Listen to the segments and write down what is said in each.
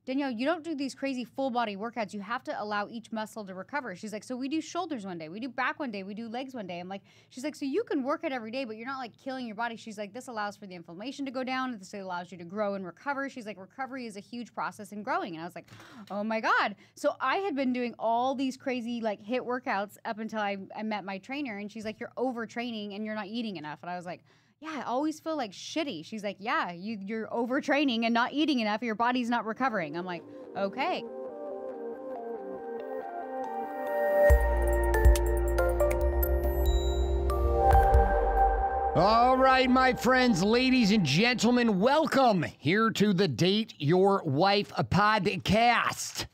Danielle, you don't do these crazy full body workouts. You have to allow each muscle to recover. She's like, so we do shoulders one day, we do back one day, we do legs one day. I'm like, she's like, so you can work it every day, but you're not like killing your body. She's like, this allows for the inflammation to go down. This allows you to grow and recover. She's like, recovery is a huge process in growing. And I was like, oh my God. So I had been doing all these crazy like HIIT workouts up until I met my trainer. And she's like, you're overtraining and you're not eating enough. And I was like, yeah, I always feel like shitty. She's like, yeah, you're overtraining and not eating enough. Your body's not recovering. I'm like, okay. All right, my friends, ladies and gentlemen, welcome here to the Date Your Wife podcast.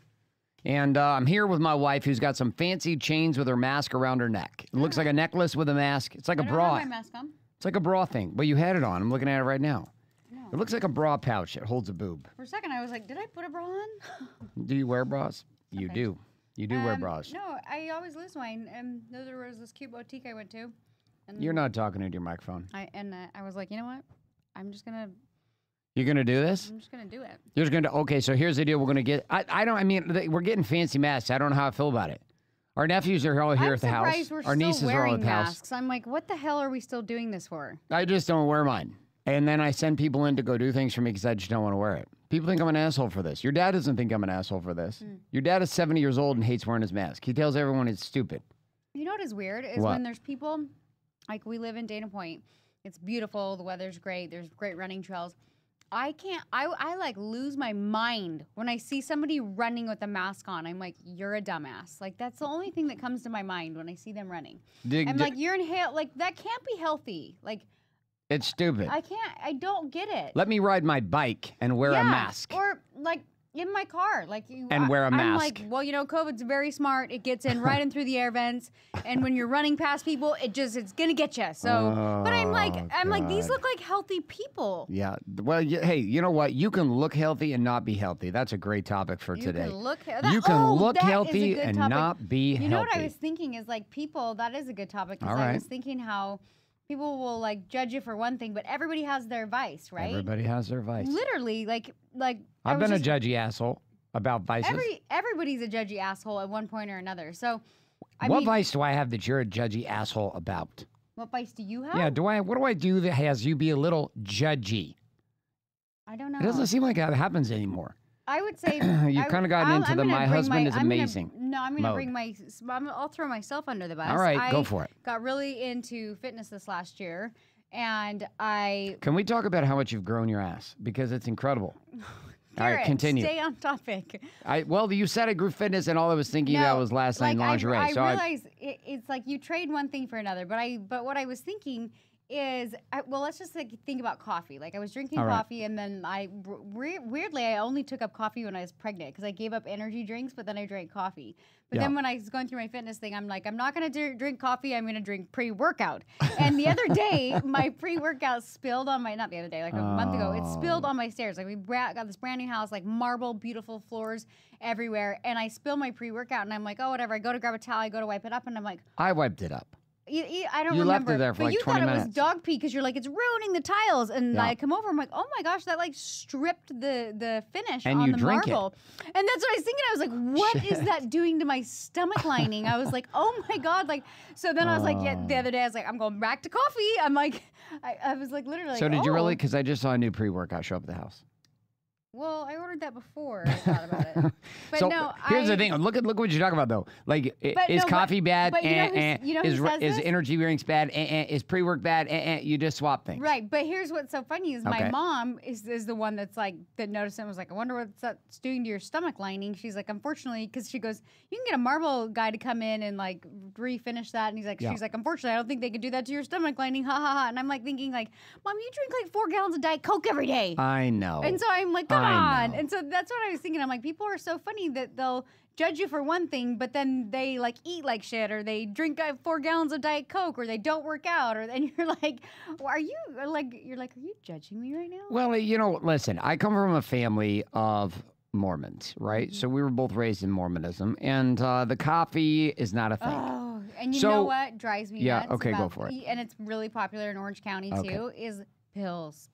And I'm here with my wife, who's got some fancy chains with her mask around her neck. It looks like a necklace with a mask. It's like a bra. I don't have my mask on. It's like a bra thing. But you had it on. I'm looking at it right now. No. It looks like a bra pouch. It holds a boob. For a second, I was like, did I put a bra on? Do you wear bras? You Okay. do. You do wear bras. No, I always lose mine. And there was this cute boutique I went to. And You're not talking into your microphone. I was like, you know what? I'm just going to... You're going to do this? I'm just going to do it. You're just going to... Okay, so here's the deal. We're going to get... we're getting fancy masks. I don't know how I feel about it. Our nephews are all here at the house. We're Our nieces still are all wearing at the house. masks. I'm like, what the hell are we still doing this for? I just don't wear mine. And then I send people in to go do things for me because I just don't want to wear it. People think I'm an asshole for this. Your dad doesn't think I'm an asshole for this. Your dad is 70 years old and hates wearing his mask. He tells everyone it's stupid. You know what is weird? Is What? when there's people, like we live in Dana Point. It's beautiful. The weather's great. There's great running trails. I like lose my mind when I see somebody running with a mask on. I'm like, you're a dumbass. Like, that's the only thing that comes to my mind when I see them running. I'm like, you're like, that can't be healthy. Like, it's stupid. I don't get it. Let me ride my bike and wear a mask. Or like in my car, wear a mask. I'm like, well, you know, COVID's very smart. It gets in right in through the air vents, and when you're running past people, it's gonna get you. So, but I'm like, these look like healthy people. Yeah. Well, hey, you know what? You can look healthy and not be healthy. That's a great topic for today. You can look healthy and not be healthy. You know what I was thinking is like people. That is a good topic because I was thinking how people will like judge you for one thing, but everybody has their vice, right? Everybody has their vice. Literally, like. I've been a judgy asshole about vices. Everybody's a judgy asshole at one point or another. So, what vice do I have that you're a judgy asshole about? What vice do you have? Yeah, what do I do that has you be a little judgy? I don't know. It doesn't seem like that happens anymore. I would say you've kind of gotten into my husband is amazing. I'm going to I'll throw myself under the bus. All right, go for it. Got really into fitness this last year. And Can we talk about how much you've grown your ass? Because it's incredible. All right, continue. Stay on topic. Well, you said I grew fitness, and all I was thinking about was last night lingerie. I realize it's like you trade one thing for another. But what I was thinking is, let's just think about coffee. Like I was drinking coffee, and then weirdly I only took up coffee when I was pregnant because I gave up energy drinks, but then I drank coffee. But then when I was going through my fitness thing, I'm like, I'm not going to drink coffee. I'm going to drink pre-workout. And the other day, my pre-workout spilled on not the other day, like a month ago, it spilled on my stairs. Like we got this brand new house, like marble, beautiful floors everywhere. And I spilled my pre-workout and I'm like, oh, whatever. I go to grab a towel, I go to wipe it up. And I'm like, I wiped it up. I don't remember. You left it there for but like 20 minutes. You thought it was dog pee because you're like, it's ruining the tiles. And I come over, I'm like, oh my gosh, that like stripped the finish on the marble. And that's what I was thinking. I was like, what is that doing to my stomach lining? I was like, oh my God. Like, so then I was like, the other day I was like, I'm going back to coffee. I'm like, I was like literally like, so did you really? Because I just saw a new pre-workout show up at the house. Well, I ordered that before I thought about it. But so no, here's the thing. Look what you're talking about, though. Like, is coffee bad? Is energy drinks bad? Is pre-work bad? You just swap things. Right. But here's what's so funny is my mom is the one that's like, that noticed it and was like, I wonder what that's doing to your stomach lining. She's like, unfortunately, because she goes, you can get a marble guy to come in and like refinish that. And he's like, she's like, unfortunately, I don't think they can do that to your stomach lining. Ha ha ha. And I'm like thinking like, Mom, you drink like 4 gallons of Diet Coke every day. I know. And so I'm like, come on. And so that's what I was thinking. I'm like, people are so funny that they'll judge you for one thing, but then they like eat like shit, or they drink 4 gallons of Diet Coke, or they don't work out, and you're like, well, are you judging me right now? Well, listen, I come from a family of Mormons, right? Mm-hmm. So we were both raised in Mormonism, and the coffee is not a thing. Oh, and you know what drives me nuts? Yeah, okay, go for it. And it's really popular in Orange County too, is pills.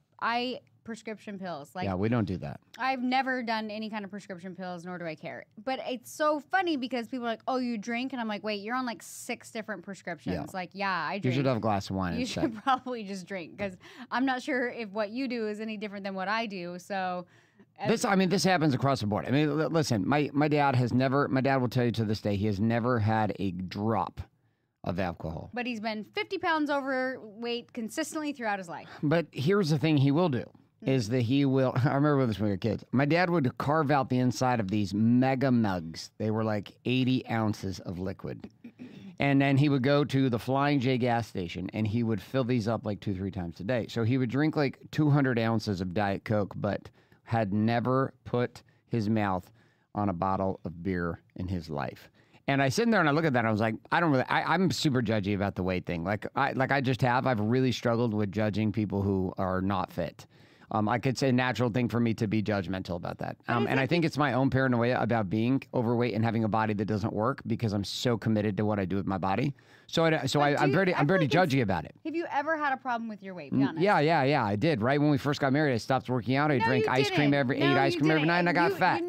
prescription pills. Like, yeah, we don't do that. I've never done any kind of prescription pills, nor do I care. But it's so funny because people are like, oh, you drink? And I'm like, wait, you're on like 6 different prescriptions. Yeah. Like, yeah, I drink. You should have a glass of wine You instead. should probably just drink because I'm not sure if what you do is any different than what I do. So this happens across the board. I mean, listen, my dad will tell you to this day, he has never had a drop of alcohol. But he's been 50 pounds overweight consistently throughout his life. But here's the thing he will do. Is that he will, I remember this when we were kids. My dad would carve out the inside of these mega mugs. They were like 80 ounces of liquid. And then he would go to the Flying J gas station and he would fill these up like 2-3 times a day. So he would drink like 200 ounces of Diet Coke, but had never put his mouth on a bottle of beer in his life. And I sit there and I look at that and I was like, I'm super judgy about the weight thing. I've really struggled with judging people who are not fit. I could say a natural thing for me to be judgmental about that. And I think it's my own paranoia about being overweight and having a body that doesn't work because I'm so committed to what I do with my body. I'm very judgy about it. Have you ever had a problem with your weight? Be honest. Yeah, I did. Right when we first got married, I stopped working out. I drank ice cream ate ice cream every night, and I got fat.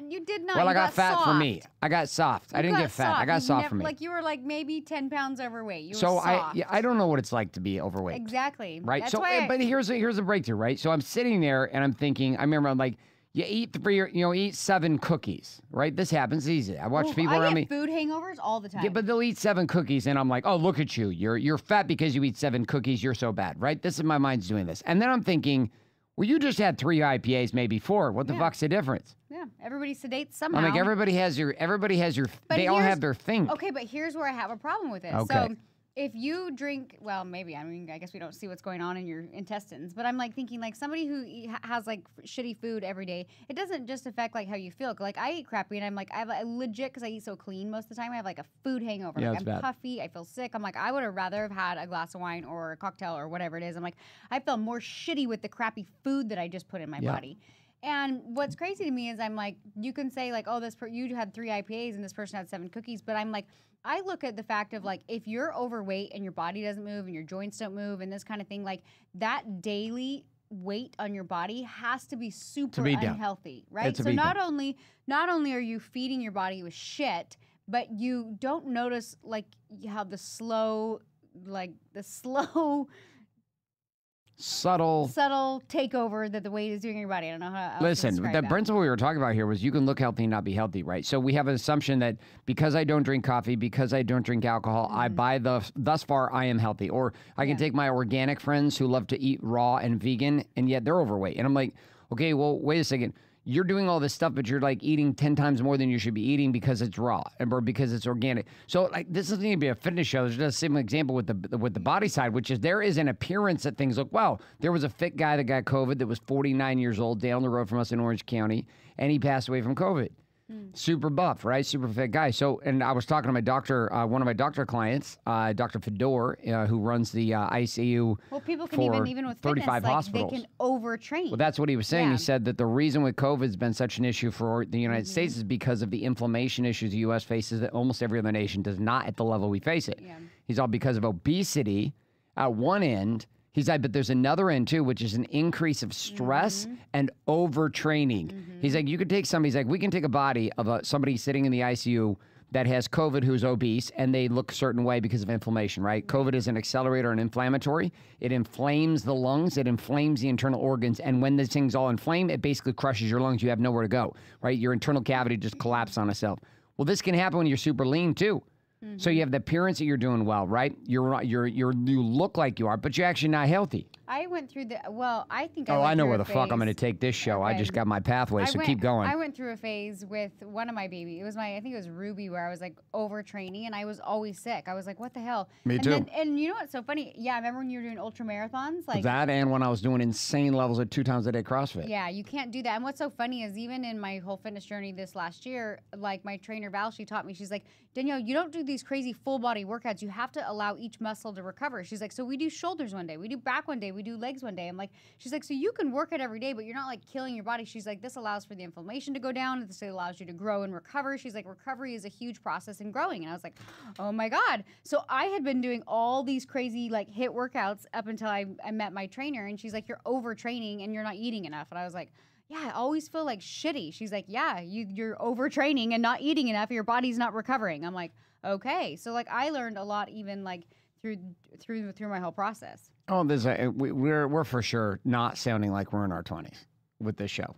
You did not. Well, I got fat for me. I got soft. I didn't get fat. I got soft for me. Like you were like maybe 10 pounds overweight. You were soft. I don't know what it's like to be overweight. Exactly. Right. But here's a breakthrough. Right. So I'm sitting there and I'm thinking. I remember I'm like, you eat 7 cookies. Right. This happens easy. I watch people around me. I get food hangovers all the time. Yeah, but they'll eat 7 cookies, and I'm like, oh, look at you. You're fat because you eat 7 cookies. You're so bad. Right. This is my mind's doing this, and then I'm thinking, well, you just had 3 IPAs, maybe 4. What the fuck's the difference? Yeah, everybody sedates somehow. I'm like, everybody has they all have their thing. Okay, but here's where I have a problem with it. Okay. So if you drink, well, maybe, I guess we don't see what's going on in your intestines, but I'm like thinking like somebody who has like shitty food every day, it doesn't just affect like how you feel. Like I eat crappy and I'm like, I legit, because I eat so clean most of the time, I have like a food hangover. Yeah, like I'm bad. puffy, I feel sick. I'm like, I would have rather have had a glass of wine or a cocktail or whatever it is. I'm like, I feel more shitty with the crappy food that I just put in my body. And what's crazy to me is I'm like, you can say like, oh, you had 3 IPAs and this person had 7 cookies. But I'm like, I look at the fact of like, if you're overweight and your body doesn't move and your joints don't move and this kind of thing, like that daily weight on your body has to be super unhealthy, right? So not only are you feeding your body with shit, but you don't notice like how the slow subtle takeover that the weight is doing in your body. I don't know how else Listen, to describe the that. principle we were talking about here was you can look healthy and not be healthy, right? So we have an assumption that because I don't drink coffee, because I don't drink alcohol, thus far I am healthy. Or I can take my organic friends who love to eat raw and vegan, and yet they're overweight. And I'm like, okay, well, wait a second. You're doing all this stuff, but you're like eating 10 times more than you should be eating because it's raw or because it's organic. So like this doesn't need to be a fitness show. There's just a simple example with the body side, which is there is an appearance that things look, wow, there was a fit guy that got COVID that was 49 years old down the road from us in Orange County, and he passed away from COVID. Super buff, right? Super fit guy. So, and I was talking to my doctor, one of my doctor clients, Dr. Fedor, who runs the ICU. Well, people can for even with 35 fitness, hospitals. They can overtrain. Well, that's what he was saying. He said that the reason with COVID has been such an issue for the United States is because of the inflammation issues the U.S. faces that almost every other nation does not at the level we face it. He's all because of obesity at one end. He's like, but there's another end too, which is an increase of stress and overtraining. He's like, you could take somebody, he's like, we can take a body of somebody sitting in the ICU that has COVID who's obese and they look a certain way because of inflammation, right? COVID is an accelerator and inflammatory. It inflames the lungs. It inflames the internal organs. And when this thing's all inflamed, it basically crushes your lungs. You have nowhere to go, right? Your internal cavity just collapses on itself. Well, this can happen when you're super lean too. So you have the appearance that you're doing well, right? You look like you are, but you're actually not healthy. I went through I know where the fuck I'm going to take this show. Okay. I just got my pathway, so keep going. I went through a phase with one of my babies. I think it was Ruby, where I was like overtraining and I was always sick. I was like, what the hell? Me too. And you know what's so funny? Yeah, I remember when you were doing ultra marathons, like that, and when I was doing insane levels at 2 times a day CrossFit. Yeah, you can't do that. And what's so funny is even in my whole fitness journey this last year, like my trainer Val, she taught me. She's like, Danielle, you don't do these crazy full body workouts, you have to allow each muscle to recover. She's like, so we do shoulders one day, we do back one day, we do legs one day. I'm like, she's like, so you can work it every day, but you're not like killing your body. She's like, this allows for the inflammation to go down. This allows you to grow and recover. She's like, recovery is a huge process in growing. And I was like, oh my God. So I had been doing all these crazy like HIIT workouts up until I met my trainer, and she's like, you're overtraining and you're not eating enough. And I was like, yeah, I always feel like shitty. She's like, yeah, you're overtraining and not eating enough. Your body's not recovering. I'm like, okay. So like I learned a lot even like through my whole process. Oh, we're for sure not sounding like we're in our 20s with this show.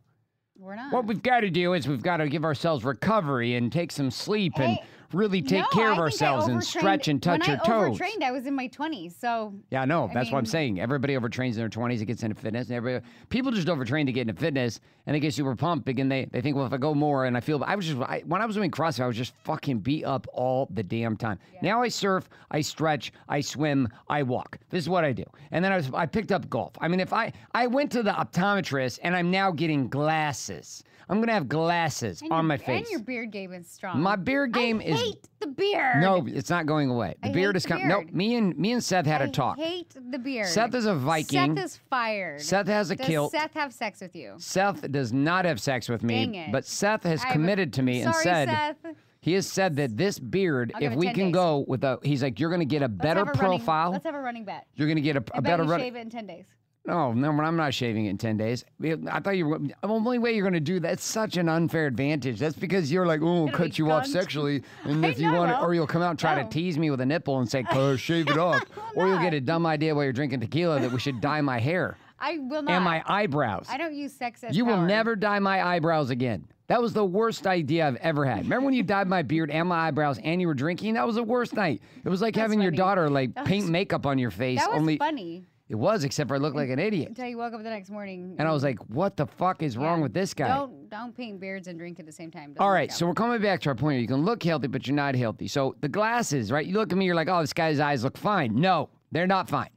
We're not. What we've got to do is we've got to give ourselves recovery and take some sleep and really take care of ourselves and stretch and touch your toes. When I overtrained, I was in my 20s, so... Yeah, no, that's what I'm saying. Everybody overtrains in their 20s to get into fitness. And people just overtrain to get into fitness, and they get super pumped, and they think, well, if I go more, and I feel... when I was doing CrossFit, I was just fucking beat up all the damn time. Yeah. Now I surf, I stretch, I swim, I walk. This is what I do. And then I picked up golf. I mean, if I went to the optometrist, and I'm now getting glasses. I'm going to have glasses on my face. And your beard game is strong. My beard game is... I hate the beard. No, it's not going away. The beard is coming. Nope, me and Seth had a talk. I hate the beard. Seth is a Viking. Seth is fired. Seth has a kilt. Does Seth have sex with you? Seth does not have sex with me. Dang it. But Seth has committed to me and said... Seth. He has said that this beard, if we can go with a... He's like, you're going to get a better profile. Let's have a running bet. You're going to get a better... I bet you shave it in 10 days. No, I'm not shaving it in 10 days. I thought you were... The only way you're going to do that, it's such an unfair advantage. That's because you're like, oh, we'll cut you off sexually. And if you want it, or you'll come out and try to tease me with a nipple and say, shave it off. Or you'll get a dumb idea while you're drinking tequila that we should dye my hair. I will not. And my eyebrows. I don't use sex as You power. will never dye my eyebrows again. That was the worst idea I've ever had. Remember when you dyed my beard and my eyebrows and you were drinking? That was the worst night. It was like having your daughter paint makeup on your face. That was funny. It was, except for I looked like an idiot. Until you woke up the next morning. And I was like, what the fuck is wrong with this guy? Don't paint beards and drink at the same time. All right, so we're coming back to our point here. You can look healthy, but you're not healthy. So the glasses, right? You look at me, you're like, oh, this guy's eyes look fine. No, they're not fine.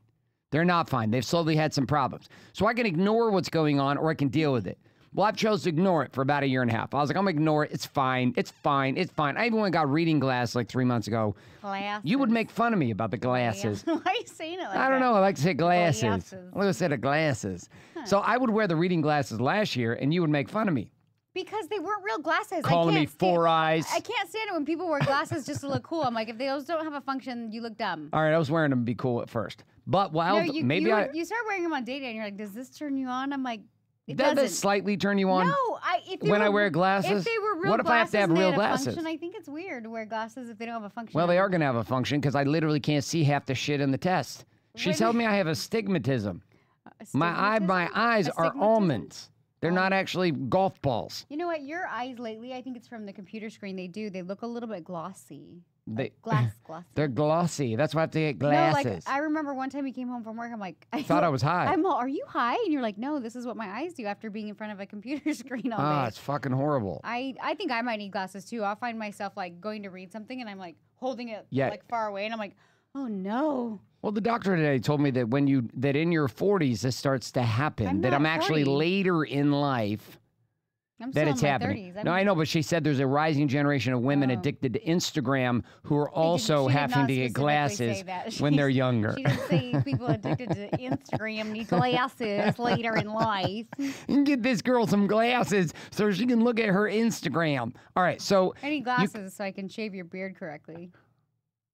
They're not fine. They've slowly had some problems. So I can ignore what's going on or I can deal with it. Well, I've chosen to ignore it for about a year and a half. I was like, I'm going to ignore it. It's fine. It's fine. It's fine. I even went and got reading glasses like 3 months ago. Glasses. You would make fun of me about the glasses. Why are you saying it like that? I don't know. I like to say glasses. Glasses. I like to say the glasses. Huh. So I would wear the reading glasses last year and you would make fun of me. Because they weren't real glasses. Calling me four eyes. I can't stand it when people wear glasses just to look cool. I'm like, if those don't have a function, you look dumb. All right, I was wearing them to be cool at first. But you start wearing them on date day and you're like, does this turn you on? I'm like, it doesn't. Does it slightly turn you on? No, I wear glasses. If they were real what if I have to have real glasses? Function, I think it's weird to wear glasses if they don't have a function. Well, they are going to have a function because I literally can't see half the shit in the test. She told me I have astigmatism. My eyes are almonds. They're not actually golf balls. You know what? Your eyes lately, I think it's from the computer screen. They look a little bit glossy. Glossy. They're glossy. That's why I have to get glasses. No, like I remember one time you came home from work. I'm like, I thought I was high. I'm all, are you high? And you're like, no, this is what my eyes do after being in front of a computer screen all day. Ah, it's fucking horrible. I think I might need glasses too. I'll find myself like going to read something and I'm like holding it like far away and I'm like, oh no. Well, the doctor today told me that that in your 40s this starts to happen. I'm actually later in life. I'm still it's in my happening. 30s. No, I know, but she said there's a rising generation of women addicted to Instagram who are also having to get glasses when they're younger. She didn't say people addicted to Instagram need glasses later in life. You can get this girl some glasses so she can look at her Instagram. All right, so... I need glasses so I can shave your beard correctly.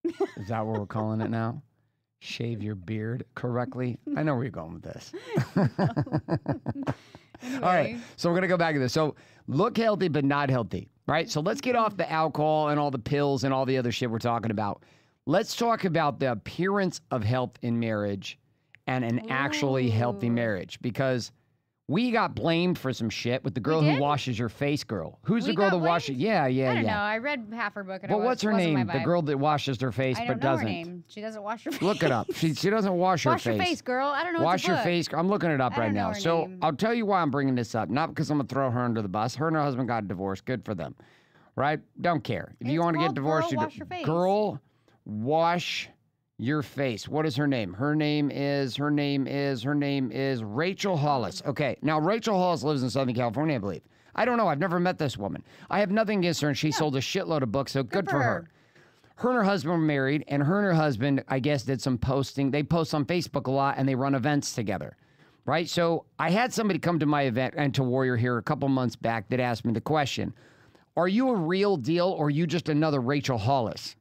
Is that what we're calling it now? Shave your beard correctly? I know where you're going with this. Anyway. All right, so we're going to go back to this. So look healthy, but not healthy, right? So let's get off the alcohol and all the pills and all the other shit we're talking about. Let's talk about the appearance of health in marriage and an actually healthy marriage, because we got blamed for some shit with the girl who washes your face girl. Who's the girl that washes? Yeah. I don't know. I read half her book. And what's her name? The girl that washes her face but doesn't. Her name. She doesn't wash her face. Look it up. She doesn't wash her face. Wash your face, girl. I don't know. Wash your face. I'm looking it up right now. So I'll tell you why I'm bringing this up. Not because I'm going to throw her under the bus. Her and her husband got divorced. Good for them. Right? Don't care. If you want to get divorced, girl, wash your face. What is her name? Her name is Rachel Hollis. Okay. Now, Rachel Hollis lives in Southern California, I believe. I don't know. I've never met this woman. I have nothing against her, and she sold a shitload of books, so good for her. her and her husband were married, and her and her husband, I guess, did some posting. They post on Facebook a lot, and they run events together, right? So I had somebody come to my event and to Warrior here a couple months back that asked me the question, are you a real deal or are you just another Rachel Hollis?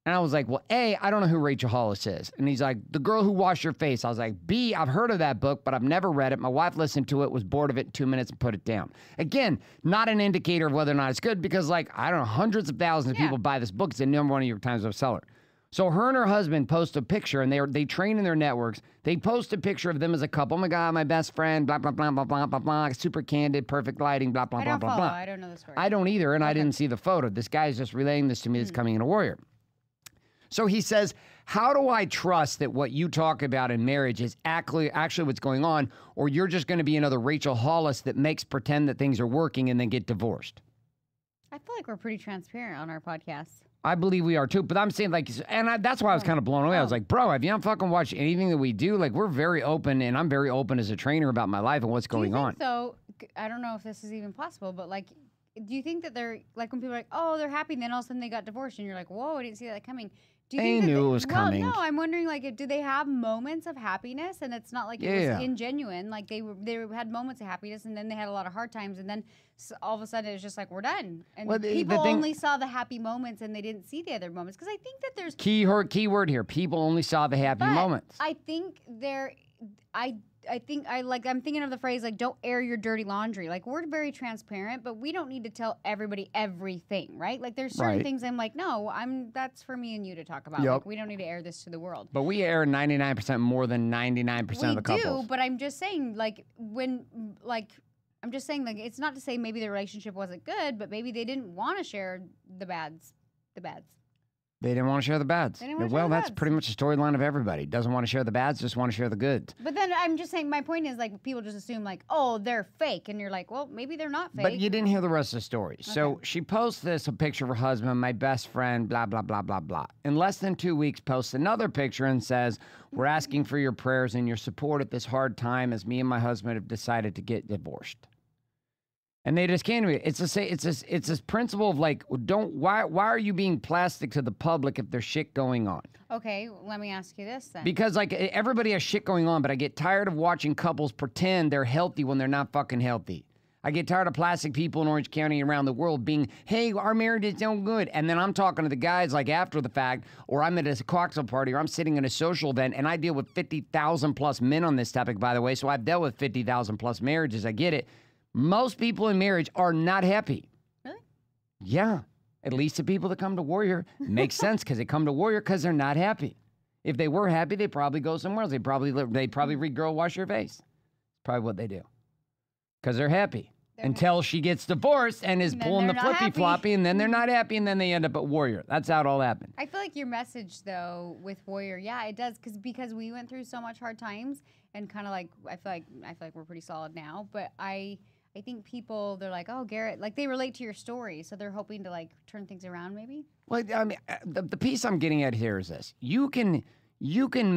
And I was like, well, A, I don't know who Rachel Hollis is. And he's like, the girl who washed your face. I was like, B, I've heard of that book, but I've never read it. My wife listened to it, was bored of it in 2 minutes and put it down. Again, not an indicator of whether or not it's good because, like, I don't know, hundreds of thousands of people buy this book. It's the number one New York Times bestseller. So her and her husband post a picture, and they train in their networks. They post a picture of them as a couple. Oh, my God, my best friend, blah, blah, blah, blah, blah, blah, blah, super candid, perfect lighting, blah, blah, blah, blah, blah. I don't know the story. I don't either, and I didn't see the photo. This guy is just relaying this to me that's coming in a Warrior. So he says, how do I trust that what you talk about in marriage is actually what's going on, or you're just going to be another Rachel Hollis that makes pretend that things are working and then get divorced? I feel like we're pretty transparent on our podcast. I believe we are too, but I'm saying like, and that's why I was kind of blown away. I was like, bro, have you not fucking watched anything that we do? Like, we're very open, and I'm very open as a trainer about my life and what's going on. So I don't know if this is even possible, but like, do you think that they're like when people are like, oh, they're happy, and then all of a sudden they got divorced, and you're like, whoa, I didn't see that coming. Do you think knew it was coming. No, I'm wondering, like, do they have moments of happiness, and it's not like it was ingenuine, like they had moments of happiness, and then they had a lot of hard times, and then all of a sudden it's just like we're done, and people only saw the happy moments, and they didn't see the other moments, because I think that there's key word here. People only saw the happy moments. I think I'm thinking of the phrase, like, don't air your dirty laundry. Like, we're very transparent, but we don't need to tell everybody everything, right? Like, there's certain things I'm like, no, that's for me and you to talk about. Like, we don't need to air this to the world. But we air 99% more than 99% of the couples. We do, but I'm just saying, like, it's not to say maybe the relationship wasn't good, but maybe they didn't want to share the bads. They didn't want to share the bads. Well, that's pretty much the storyline of everybody. Doesn't want to share the bads, just want to share the goods. But then I'm just saying, my point is, like, people just assume, like, oh, they're fake. And you're like, well, maybe they're not fake. But you didn't hear the rest of the story. Okay. So she posts a picture of her husband, my best friend, blah, blah, blah, blah, blah. In less than 2 weeks, posts another picture and says, we're asking for your prayers and your support at this hard time as me and my husband have decided to get divorced. And they just came to me. It's this principle of like, why are you being plastic to the public if there's shit going on? Okay, let me ask you this then. Because like everybody has shit going on, but I get tired of watching couples pretend they're healthy when they're not fucking healthy. I get tired of plastic people in Orange County and around the world being, hey, our marriage is so good. And then I'm talking to the guys like after the fact, or I'm at a cocktail party, or I'm sitting in a social event, and I deal with 50,000 plus men on this topic, by the way. So I've dealt with 50,000 plus marriages. I get it. Most people in marriage are not happy. Really? Yeah. At least the people that come to Warrior. Makes sense because they come to Warrior because they're not happy. If they were happy, they'd probably go somewhere else. They'd probably read Girl Wash Your Face. Probably what they do. Because they're happy. Until she gets divorced and is pulling the flippy-floppy, and then they're not happy, and then they end up at Warrior. That's how it all happened. I feel like your message, though, with Warrior, yeah, it does, because we went through so much hard times, and kind of like, I feel like we're pretty solid now, but I think people, they're like, oh, Garrett, like they relate to your story, so they're hoping to like turn things around maybe. Well, I mean, the piece I'm getting at here is this. You can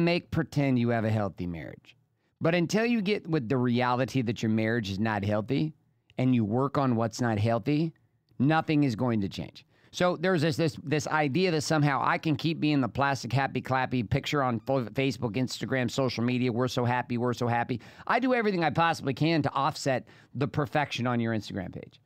make pretend you have a healthy marriage, but until you get with the reality that your marriage is not healthy and you work on what's not healthy, nothing is going to change. So there's this idea that somehow I can keep being the plastic happy clappy picture on Facebook, Instagram, social media. We're so happy. We're so happy. I do everything I possibly can to offset the perfection on your Instagram page.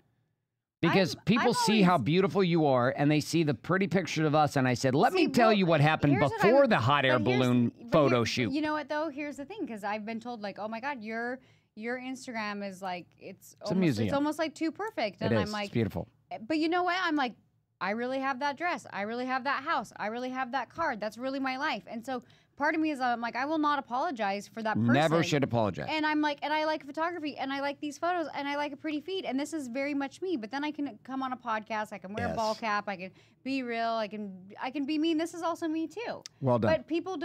Because people see how beautiful you are, and they see the pretty picture of us, and I said, let me tell you what happened before the hot air balloon photo shoot. You know what, though? Here's the thing, because I've been told, like, oh, my God, your Instagram is like, it's almost like too perfect. And I'm like, it's beautiful. But you know what? I'm like, I really have that dress. I really have that house. I really have that car. That's really my life. And so part of me is I'm like, I will not apologize for that person. Never should apologize. And I'm like, and I like photography, and I like these photos, and I like a pretty feed, and this is very much me. But then I can come on a podcast. I can wear a ball cap. I can be real. I can be me. And this is also me too. Well done. But people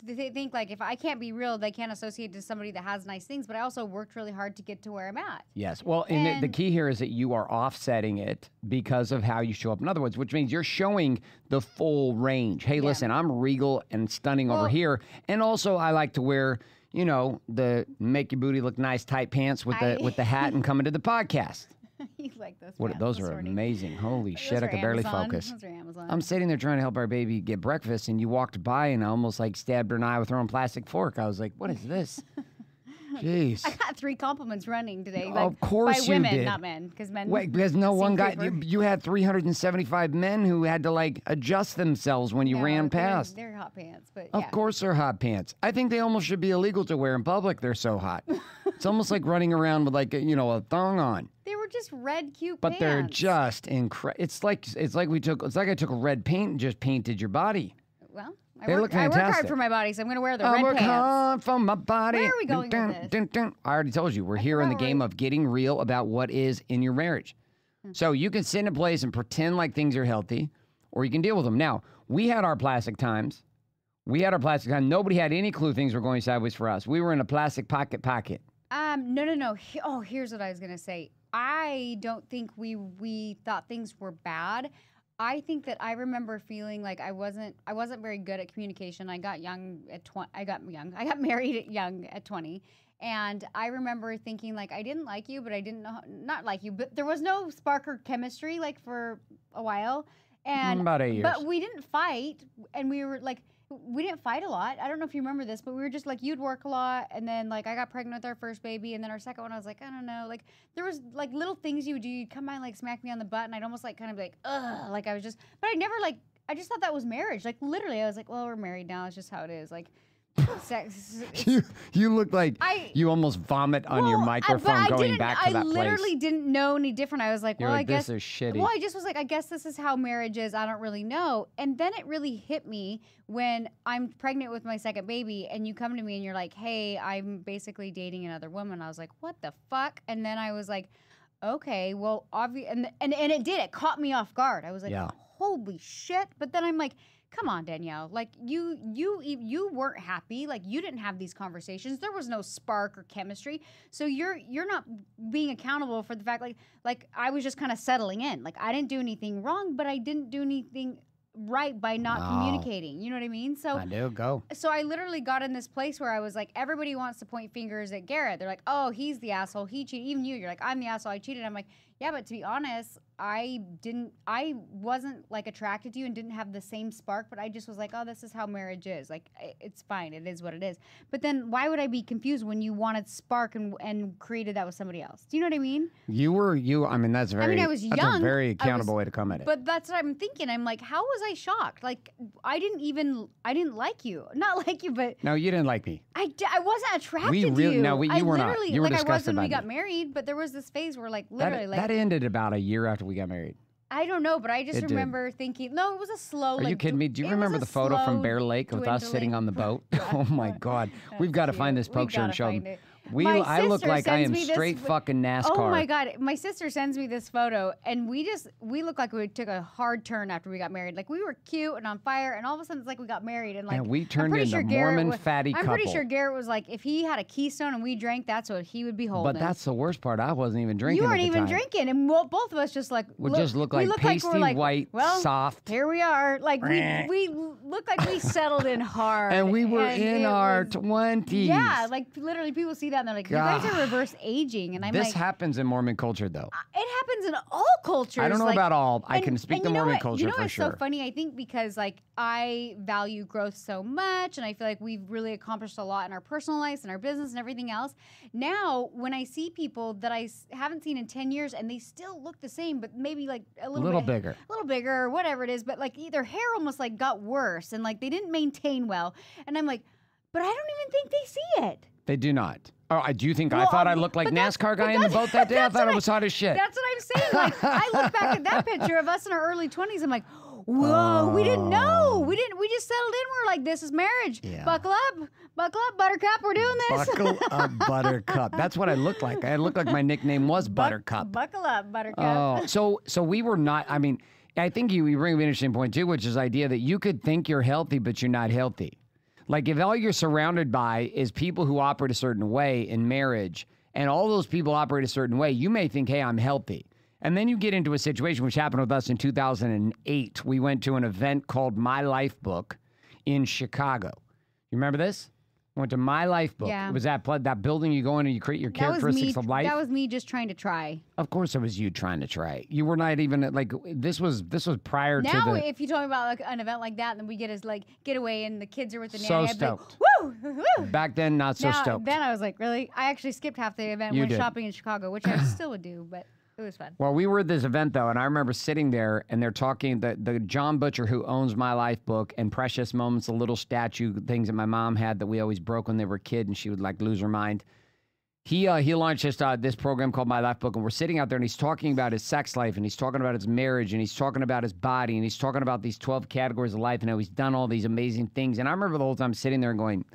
they think like if I can't be real, they can't associate to somebody that has nice things. But I also worked really hard to get to where I'm at. Yes. Well, and the key here is that you are offsetting it because of how you show up. In other words, which means you're showing the full range. Hey, listen, I'm regal and stunning over here. And also I like to wear, you know, the make your booty look nice tight pants with the hat and coming to the podcast. You like those What? pants Those this are morning. amazing. Holy Those shit! I are could barely Amazon. focus. Those are Amazon. I'm sitting there trying to help our baby get breakfast, and you walked by, and I almost like stabbed her in the eye with her own plastic fork. I was like, "What is this?" Jeez. I got 3 compliments running today. Of Like, course by you women, did. not men, because men. Wait, because no seem one got creeper. you had 375 men who had to like adjust themselves when you No, ran they're- past. They're hot pants, but Of yeah. course they're hot pants. I think they almost should be illegal to wear in public. They're so hot. It's almost like running around with like a thong on. They were just red, cute But pants. they're just incredible. It's like I took a red paint and just painted your body. Well, They look I work hard fantastic. for my body, so I'm going to wear the I red work pants. hard for my body. Where are we going with this? I already told you, we're here in the forgot where game we- of getting real about what is in your marriage. So you can sit in a place and pretend like things are healthy, or you can deal with them. Now, we had our plastic times. Nobody had any clue things were going sideways for us. We were in a plastic pocket. No. Oh, here's what I was going to say. I don't think we thought things were bad. I think that I remember feeling like I wasn't very good at communication. I got young at 20. I got married at young at 20. And I remember thinking like I didn't like you, but I didn't know not like you, but there was no spark or chemistry like for a while. And About 8 years. But we didn't fight, and we didn't fight a lot. I don't know if you remember this, but we were just like, you'd work a lot, and then like I got pregnant with our first baby, and then our second one, I was like, I don't know, like there was like little things you would do. You'd come by and like smack me on the butt, and I'd almost like kind of be like, ugh, like I was just, but I never like, I just thought that was marriage. Like literally, I was like, well, we're married now. It's just how it is. Like, sex. You look like you almost vomit on your microphone going back to that place. I literally didn't know any different. I was like, You're well, like, I guess this is shitty. Well, I just was like, I guess this is how marriage is. I don't really know. And then it really hit me when I'm pregnant with my second baby, and you come to me and you're like, hey, I'm basically dating another woman. I was like, what the fuck? And then I was like, okay, well, and it did. It caught me off guard. I was like, holy shit. But then I'm like, come on, Danielle. Like you weren't happy. Like you didn't have these conversations. There was no spark or chemistry. So you're not being accountable for the fact like I was just kind of settling in. Like I didn't do anything wrong, but I didn't do anything right by not communicating. You know what I mean? So I do go. So I literally got in this place where I was like, everybody wants to point fingers at Garrett. They're like, oh, he's the asshole. He cheated. Even you're like, I'm the asshole. I cheated. I'm like, yeah, but to be honest, I wasn't like attracted to you and didn't have the same spark, but I just was like, oh, this is how marriage is. Like, it's fine. It is what it is. But then why would I be confused when you wanted spark and created that with somebody else? Do you know what I mean? I mean, that's very, I was young. That's a very accountable way to come at it. But that's what I'm thinking. I'm like, how was I shocked? Like, I didn't like you. Not like you, but. No, you didn't like me. I wasn't attracted to you. No, you were not. You were like I was disgusted when we by got me. married, but there was this phase where like literally That ended about a year after we got married. I don't know, but I just It did. remember thinking, no, it was a slow. Are you kidding me? Do you remember the photo from Bear Lake with us sitting on the boat? Oh my God. We've got to find this picture and show them. I look like I am straight fucking NASCAR. Oh my God. My sister sends me this photo, and we look like we took a hard turn after we got married. Like we were cute and on fire, and all of a sudden it's like we got married. And like, and we turned into a Mormon fatty couple. I'm pretty sure Garrett was like, if he had a Keystone and we drank, that's what he would be holding. But that's the worst part. I wasn't even drinking. You weren't at the even time. drinking, and both of us just like We just look like pasty white, soft. Here we are. Like we look like we settled in hard, and we were in our 20s. Yeah, like literally, people see that and they're like, "You guys are reverse aging," and I'm like, "This happens in Mormon culture, though." It happens in all cultures. I don't know about all. I can speak to Mormon culture you know for what's sure. so funny? I think because like I value growth so much, and I feel like we've really accomplished a lot in our personal lives and our business and everything else. Now, when I see people that I haven't seen in 10 years and they still look the same, but maybe like a little bigger, or whatever it is, but like their hair almost like got worse and like they didn't maintain well, and I'm like, but I don't even think they see it. They do not. Oh, do you think I thought I looked like NASCAR guy in the boat that day? I thought I was hot as shit. That's what I'm saying. Like I look back at that picture of us in our early 20s. I'm like, whoa, we didn't know. We just settled in. We're like, this is marriage. Yeah. Buckle up, Buttercup. We're doing this. Buckle up, Buttercup. That's what I looked like. I looked like my nickname was Buttercup. Buckle up, Buttercup. Oh, so we were not. I mean, I think you bring up an interesting point too, which is the idea that you could think you're healthy, but you're not healthy. Like if all you're surrounded by is people who operate a certain way in marriage, and all those people operate a certain way, you may think, hey, I'm healthy. And then you get into a situation which happened with us in 2008. We went to an event called My Life Book in Chicago. You remember this? Went to My Life Book. Yeah. It was that building you go in and you create your characteristics of life. That was me just trying to try. Of course, it was you trying to try. You were not even like this was prior to the. Now, if you told me about like an event like that, and then we get us like getaway and the kids are with the So nanny, I'd be like, stoked. woo, woo. Back then, not so stoked. Then I was like, really? I actually skipped half the event, went shopping in Chicago, which I still would do, but it was fun. Well, we were at this event though, and I remember sitting there, and they're talking the John Butcher who owns My Life Book and Precious Moments, the little statue things that my mom had that we always broke when they were a kid, and she would like lose her mind. He launched this program called My Life Book, and we're sitting out there, and he's talking about his sex life, and he's talking about his marriage, and he's talking about his body, and he's talking about these 12 categories of life, and how he's done all these amazing things. And I remember the whole time sitting there and going,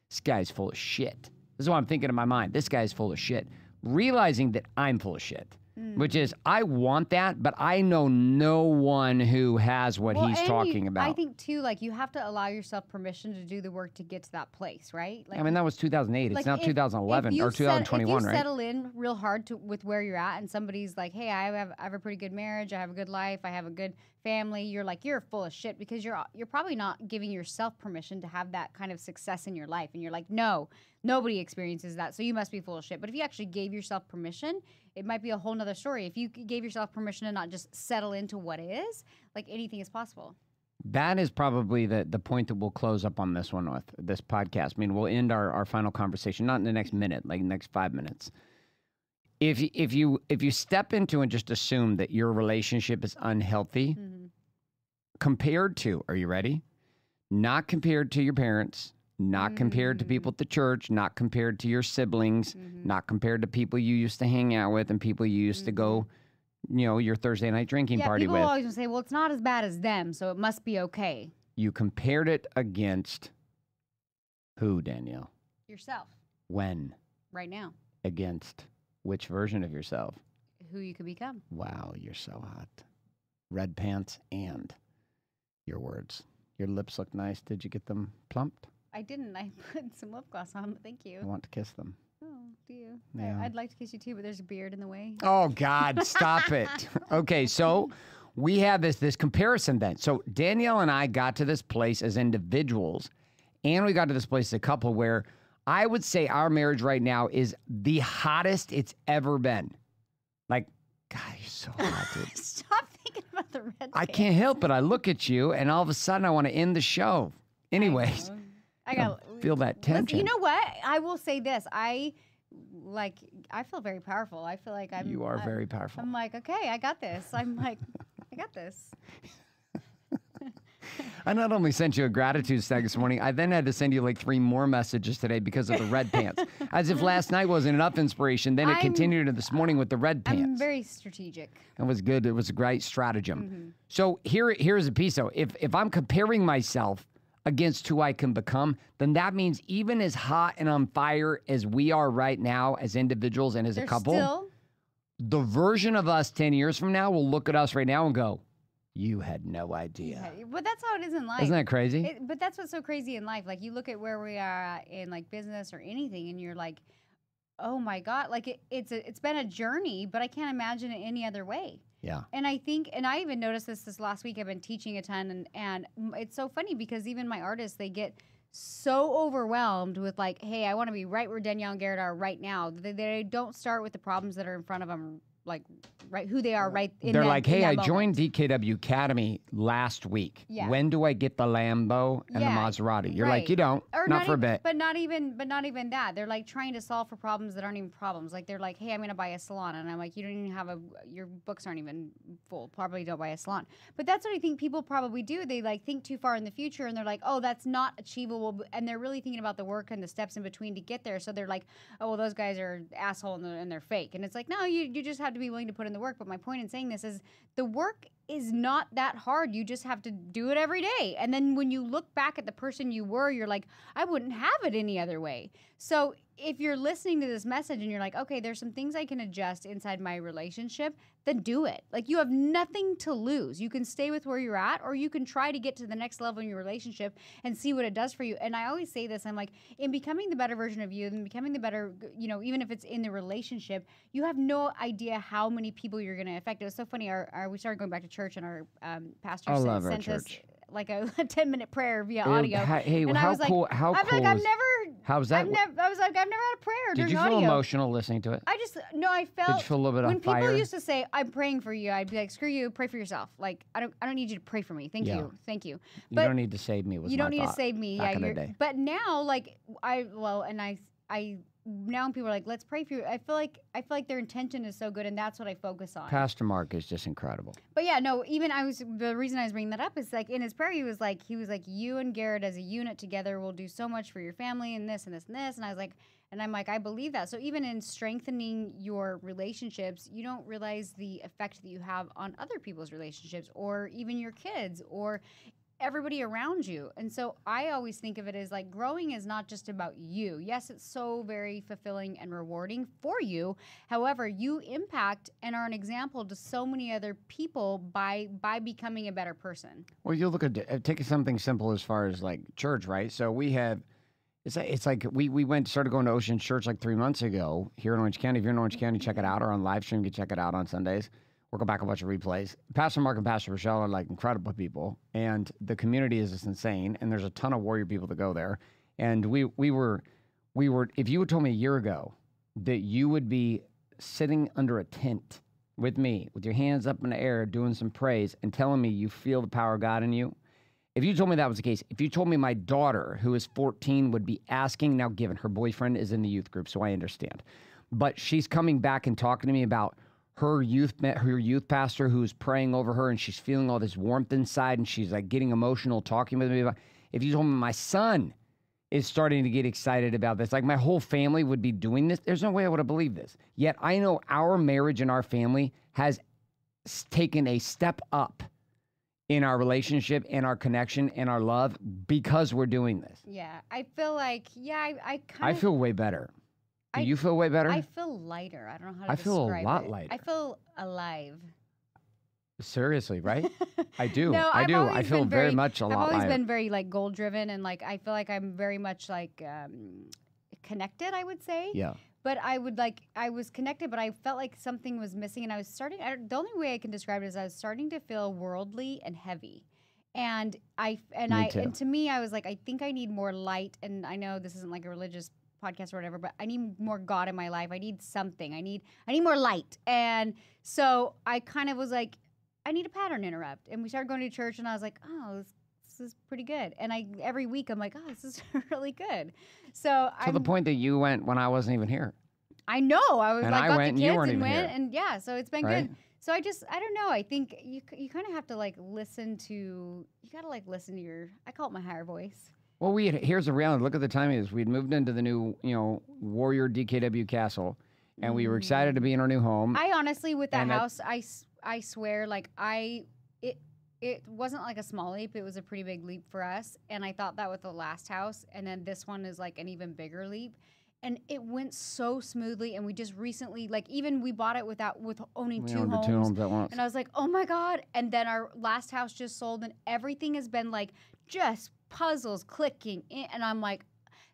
"This guy's full of shit." This is what I'm thinking in my mind. This guy's full of shit. Realizing that I'm full of shit. Which is, I want that, but I know no one who has what he's talking about. I think, too, like, you have to allow yourself permission to do the work to get to that place, right? Like, I mean, that was 2008. It's now 2011 or 2021, right? If you settle in real hard with where you're at and somebody's like, hey, I have a pretty good marriage, I have a good life, I have a good family, you're like, you're full of shit because you're probably not giving yourself permission to have that kind of success in your life. And you're like, no, nobody experiences that, so you must be full of shit. But if you actually gave yourself permission, it might be a whole nother story. If you gave yourself permission to not just settle into what is, like anything is possible. That is probably the point that we'll close up on this one with, this podcast. I mean, we'll end our final conversation, not in the next minute, like the next 5 minutes. If you step into and just assume that your relationship is unhealthy, compared to, are you ready? Not compared to your parents, not compared to people at the church, not compared to your siblings, not compared to people you used to hang out with and people you used to go, your Thursday night drinking party with. People always say, well, it's not as bad as them, so it must be okay. You compared it against who, Danielle? Yourself. When? Right now. Against which version of yourself? Who you could become. Wow, you're so hot. Red pants and your words. Your lips look nice. Did you get them plumped? I didn't. I put some lip gloss on, but thank you. I want to kiss them. Oh, do you? Yeah. I'd like to kiss you too, but there's a beard in the way. Oh, God, stop it. Okay, so we have this comparison then. So Danielle and I got to this place as individuals, and we got to this place as a couple where I would say our marriage right now is the hottest it's ever been. Like, God, you're so hot, dude. Stop thinking about the red I pants. can't help it. I look at you, and all of a sudden I want to end the show. Anyways. I feel that tension. You know what? I will say this. I feel very powerful. I feel like You are very powerful. I'm like, okay, I got this. I'm like, I got this. I not only sent you a gratitude stack this morning, I then had to send you like 3 more messages today because of the red pants. As if last night wasn't enough inspiration, then it continued into this morning with the red pants. I'm very strategic. It was good. It was a great stratagem. So here's a piece though. If I'm comparing myself against who I can become, then that means even as hot and on fire as we are right now as individuals and as a couple, the version of us 10 years from now will look at us right now and go, you had no idea. Yeah, but that's how it is in life. Isn't that crazy? But that's what's so crazy in life. Like you look at where we are at in like business or anything and you're like, oh my God, like it's been a journey, but I can't imagine it any other way. Yeah. And I think, and I even noticed this last week, I've been teaching a ton and it's so funny because even my artists, they get so overwhelmed with like, hey, I want to be right where Danielle and Garrett are right now. They don't start with the problems that are in front of them, like right who they are right in They're that, like, hey, I moment. joined DKW Academy last week. Yeah. When do I get the Lambo and the Maserati? You're like, you don't. Or not for a bit. But not even that. They're like trying to solve for problems that aren't even problems. Like they're like, hey, I'm going to buy a salon. And I'm like, you don't even have your books aren't even full. Probably don't buy a salon. But that's what I think people probably do. They like think too far in the future and they're like, oh, that's not achievable. And they're really thinking about the work and the steps in between to get there. So they're like, oh, well, those guys are asshole and they're fake. And it's like, no, you just have to be willing to put in the work. But my point in saying this is the work is not that hard. You just have to do it every day. And then when you look back at the person you were, you're like, I wouldn't have it any other way. So if you're listening to this message and you're like, okay, there's some things I can adjust inside my relationship, then do it. Like you have nothing to lose. You can stay with where you're at, or you can try to get to the next level in your relationship and see what it does for you. And I always say this, I'm like, in becoming the better version of you and becoming the better, even if it's in the relationship, you have no idea how many people you're going to affect. It was so funny. We started going back to church and our pastor sent us like a 10-minute prayer via audio. Hey, and how I was cool? like, How I'm cool? like, I've never. How's that? I was like, I've never had a prayer Did during you feel audio. emotional listening to it? I felt. Did you feel a little bit when on fire? people used to say, "I'm praying for you," I'd be like, "Screw you, pray for yourself." Like, I don't need you to pray for me. Thank you. You But don't need to save me. Was you my don't need to thought save me. back Yeah, in the day. but now, like, I now when people are like, "Let's pray for you," I feel like their intention is so good, and that's what I focus on. Pastor Mark is just incredible. But yeah, no. Even the reason I was bringing that up is like in his prayer, he was like, you and Garrett as a unit together will do so much for your family, and this and this and this. And I was like, and I'm like, I believe that. So even in strengthening your relationships, you don't realize the effect that you have on other people's relationships, or even your kids, or everybody around you. And so I always think of it as like growing is not just about you. Yes, it's so very fulfilling and rewarding for you. However, you impact and are an example to so many other people by becoming a better person. Well, you look at take something simple as far as like church, right? So we have. It's like we started going to Ocean Church like 3 months ago here in Orange County. If you're in Orange County, check it out, or on live stream, you can check it out on Sundays. We'll go back and watch the replays. Pastor Mark and Pastor Rochelle are like incredible people, and the community is just insane. And there's a ton of warrior people that go there. And we were. If you had told me a year ago that you would be sitting under a tent with me, with your hands up in the air, doing some praise, and telling me you feel the power of God in you. If you told me that was the case, if you told me my daughter, who is 14, would be asking, now given her boyfriend is in the youth group, so I understand, but she's coming back and talking to me about her youth pastor who's praying over her, and she's feeling all this warmth inside, and she's like getting emotional talking with me about. If you told me my son is starting to get excited about this, like my whole family would be doing this, there's no way I would have believed this. Yet I know our marriage and our family has taken a step up in our relationship and our connection and our love because we're doing this. Yeah, I feel like, I feel way better. Do you feel way better? I feel lighter. I don't know how to I feel describe a lot it. lighter. I feel alive. Seriously, right? I do. No, I do. always I feel been very much a lot I've always lighter. been very like goal driven, and like I feel like I'm very much like connected, I would say. Yeah. But I was connected, but I felt like something was missing, and I was the only way I can describe it is I was starting to feel worldly and heavy. And to me, I was like, I think I need more light. And I know this isn't like a religious podcast or whatever, but I need more God in my life. I need something. I need more light. And so I kind of was like, I need a pattern interrupt. And we started going to church, and I was like, oh, this is pretty good. And every week I'm like, oh, this is really good. So to the point that you went when I wasn't even here. I know. I was and like, I got went, the and kids you weren't and even went, here. and yeah, so it's been Right? good. So I don't know. I think you kind of have to like listen to, you got to like listen to your, I call it my higher voice. Well, here's the reality. Look at the timing of this. We'd moved into the new, Warrior DKW Castle, and we were excited to be in our new home. I honestly, with that house, I swear, like it wasn't like a small leap. It was a pretty big leap for us. And I thought that with the last house, and then this one is like an even bigger leap. And it went so smoothly, and we just recently, like, even we bought it with owning two homes at once. And I was like, oh my God. And then our last house just sold, and everything has been like just puzzles clicking. And I'm like,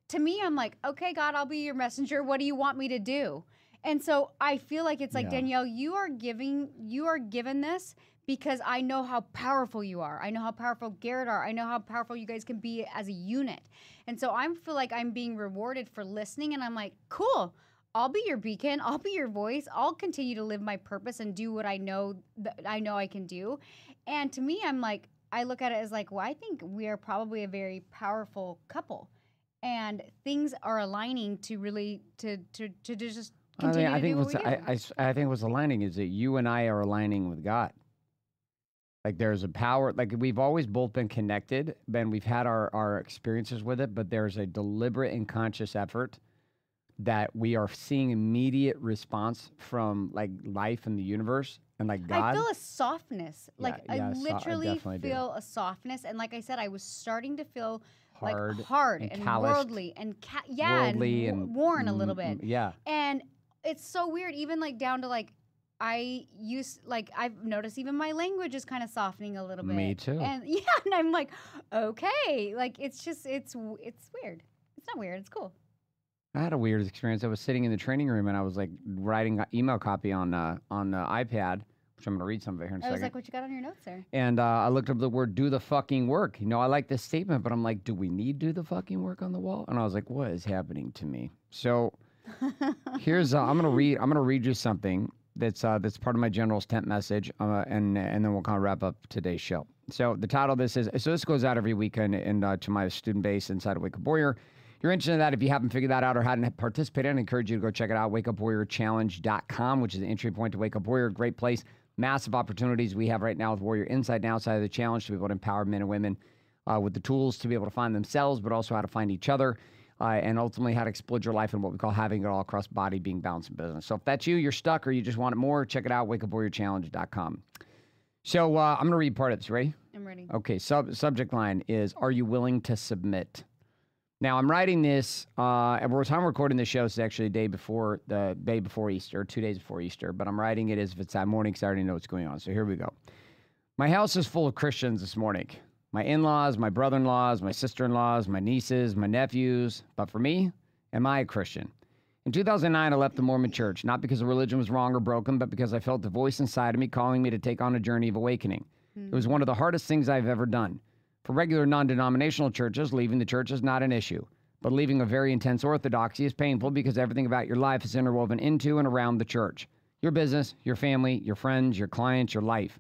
to me, I'm like, okay, God, I'll be your messenger. What do you want me to do? And so I feel like it's like, Danielle, you are given this because I know how powerful you are. I know how powerful Garrett are. I know how powerful you guys can be as a unit. And so I feel like I'm being rewarded for listening, and I'm like, cool. I'll be your beacon. I'll be your voice. I'll continue to live my purpose and do what I know I can do. And to me, I'm like, I look at it as like, well, I think we are probably a very powerful couple, and things are aligning to really to just continue to do what we do. I think what's aligning is that you and I are aligning with God. Like there's a power, like we've always both been connected, and we've had our experiences with it, but there's a deliberate and conscious effort that we are seeing immediate response from like life in the universe and like God. I feel a softness. Like I literally feel a softness. And like I said, I was starting to feel hard and worldly and worn a little bit. Yeah. And it's so weird, even like down to like, I've noticed even my language is kind of softening a little bit. Me too. And yeah, and I'm like, okay, like it's weird. It's not weird. It's cool. I had a weird experience. I was sitting in the training room, and I was like writing email copy on the iPad which I'm going to read some of it here in a I was second. like, what you got on your notes there? And I looked up the word "do the fucking work." You know, I like this statement, but I'm like, do we need "do the fucking work" on the wall? And I was like, what is happening to me? So here's I'm gonna read you something that's part of my general's tent message, and then we'll kind of wrap up today's show. So the title of this is, so this goes out every weekend and to my student base inside of Wake Up Warrior. If you're interested in that, if you haven't figured that out or hadn't participated, I encourage you to go check it out, wakeupwarriorchallenge.com, which is the entry point to Wake Up Warrior. Great place. Massive opportunities we have right now with Warrior inside and outside of the challenge to be able to empower men and women with the tools to be able to find themselves, but also how to find each other, and ultimately how to explode your life in what we call having it all across body, being, balance, and business. So if that's you, you're stuck, or you just want it more, check it out, wakeupwarriorchallenge.com. So I'm going to read part of this. Ready? I'm ready. Okay, subject line is, are you willing to submit? Now, I'm writing this, at the time I'm recording this show, it's actually the day before Easter, 2 days before Easter, but I'm writing it as if it's that morning because I already know what's going on. So here we go. My house is full of Christians this morning. My in-laws, my brother-in-laws, my sister-in-laws, my nieces, my nephews. But for me, am I a Christian? In 2009, I left the Mormon church, not because the religion was wrong or broken, but because I felt the voice inside of me calling me to take on a journey of awakening. It was one of the hardest things I've ever done. For regular non-denominational churches, leaving the church is not an issue. But leaving a very intense orthodoxy is painful because everything about your life is interwoven into and around the church. Your business, your family, your friends, your clients, your life.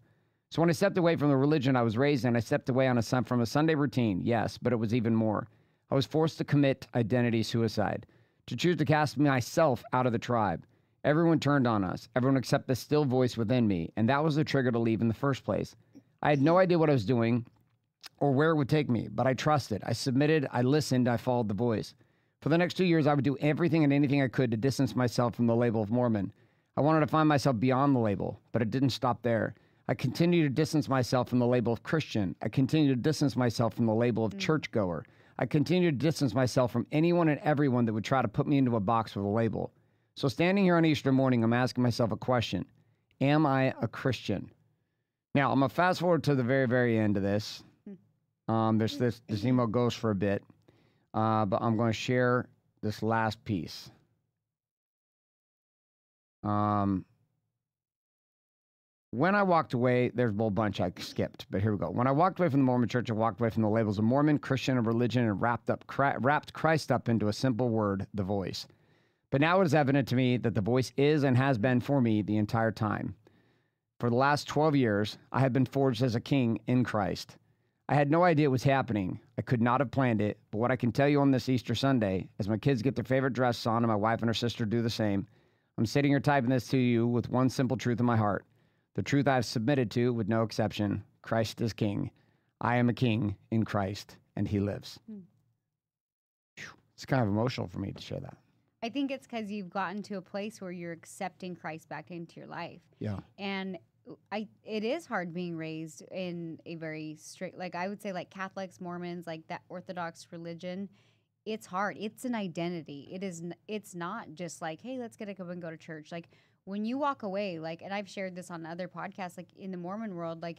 So when I stepped away from the religion I was raised in, I stepped away from a Sunday routine, yes, but it was even more. I was forced to commit identity suicide, to choose to cast myself out of the tribe. Everyone turned on us, everyone except the still voice within me, and that was the trigger to leave in the first place. I had no idea what I was doing or where it would take me, but I trusted, I submitted, I listened, I followed the voice. For the next 2 years, I would do everything and anything I could to distance myself from the label of Mormon. I wanted to find myself beyond the label, but it didn't stop there. I continued to distance myself from the label of Christian. I continued to distance myself from the label of churchgoer. I continued to distance myself from anyone and everyone that would try to put me into a box with a label. So standing here on Easter morning, I'm asking myself a question. Am I a Christian? Now, I'm going to fast forward to the very, very end of this. This email goes for a bit, but I'm going to share this last piece. When I walked away, there's a whole bunch I skipped, but here we go. When I walked away from the Mormon church, I walked away from the labels of Mormon, Christian, and religion, and wrapped Christ up into a simple word, the voice. But now it is evident to me that the voice is and has been for me the entire time. For the last 12 years, I have been forged as a king in Christ. I had no idea it was happening. I could not have planned it, but what I can tell you on this Easter Sunday, as my kids get their favorite dress on and my wife and her sister do the same, I'm sitting here typing this to you with one simple truth in my heart. The truth I've submitted to, with no exception, Christ is king. I am a king in Christ, and he lives. It's kind of emotional for me to share that. I think it's because you've gotten to a place where you're accepting Christ back into your life. Yeah. And it is hard being raised in a very strict, like I would say, like Catholics, Mormons, like that Orthodox religion. It's hard. It's an identity. It's not just like, hey, let's get up and go to church. Like when you walk away, like, and I've shared this on other podcasts, like in the Mormon world, like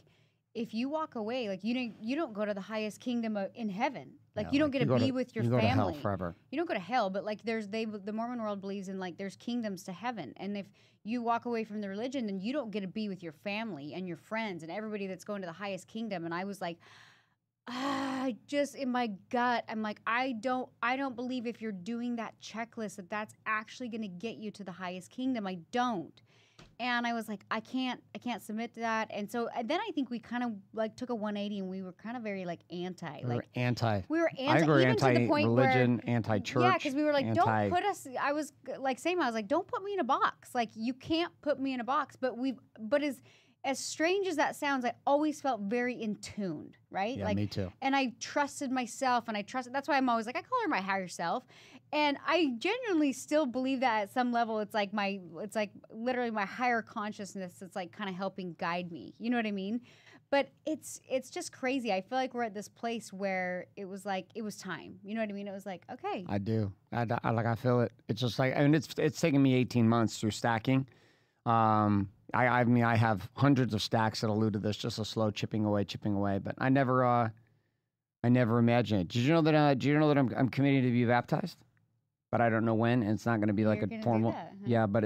if you walk away, like you don't go to the highest kingdom in heaven. Like Yeah, you don't like get to be with your family. You go to hell forever. You don't go to hell, but like the Mormon world believes in like there's kingdoms to heaven. And if you walk away from the religion, then you don't get to be with your family and your friends and everybody that's going to the highest kingdom. And I was like, just in my gut, I'm like, I don't believe if you're doing that checklist that's actually going to get you to the highest kingdom. I don't. And I was like, I can't submit to that. And so and then I think we kind of like took a 180 and we were kind of very like anti. We were anti. We were I agree, even to the point anti-religion, where, anti-church. Yeah, because we were like, don't put us. I was like, I was like, don't put me in a box. Like you can't put me in a box. But as strange as that sounds, I always felt very in tune, right? Yeah, like, me too. And I trusted myself, and that's why I'm always like, I call her my higher self. And I genuinely still believe that at some level, it's like literally my higher consciousness that's like kind of helping guide me. You know what I mean? But it's just crazy. I feel like we're at this place where it was time. You know what I mean? It was like, okay. I do. I feel it. It's just like, and it's taken me 18 months through stacking. I mean, I have hundreds of stacks that allude to this, just a slow chipping away. But I never imagined it. Did you know that I'm committed to be baptized? But I don't know when, and it's not going to be like You're a gonna formal. do that, huh? Yeah, but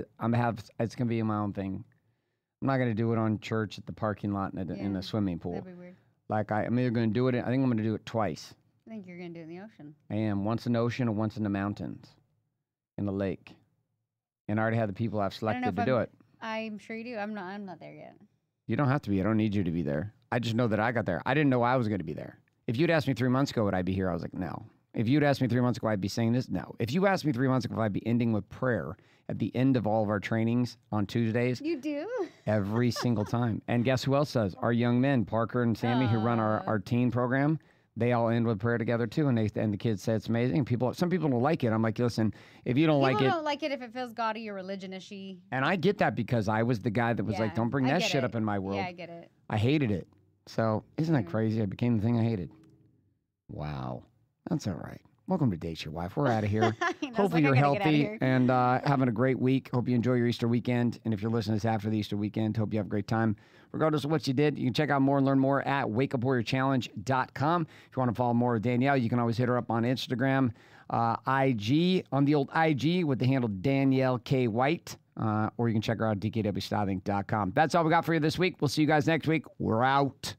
it's going to be my own thing. I'm not going to do it on church at the parking lot in the swimming pool. That'd be weird. Like, I'm either going to do it, I think I'm going to do it twice. I think you're going to do it in the ocean. I am. Once in the ocean and once in the mountains, in the lake. And I already had the people I've selected to do it. I'm sure you do. I'm not there yet. You don't have to be. I don't need you to be there. I just know that I got there. I didn't know I was going to be there. If you'd asked me 3 months ago, would I be here? I was like, no. If you'd asked me 3 months ago, I'd be saying this? No. If you asked me 3 months ago, if I'd be ending with prayer at the end of all of our trainings on Tuesdays. You do? Every single time. And guess who else does? Our young men, Parker and Sammy, who run our teen program. They all end with prayer together too, and the kids say it's amazing. Some people don't like it. I'm like, listen, if you don't like it, people don't like it if it feels gaudy or religion-ishy. And I get that because I was the guy that was like, don't bring that shit up in my world. Yeah, I get it. I hated it. So isn't that crazy? I became the thing I hated. Wow, that's all right. Welcome to Date Your Wife. We're out of here. Hopefully you're healthy and having a great week. Hope you enjoy your Easter weekend. And if you're listening to this after the Easter weekend, hope you have a great time. Regardless of what you did, you can check out more and learn more at wakeupwarriorchallenge.com. If you want to follow more of Danielle, you can always hit her up on Instagram, IG, on the old IG with the handle Danielle K. White, or you can check her out at dkwstyling.com. That's all we got for you this week. We'll see you guys next week. We're out.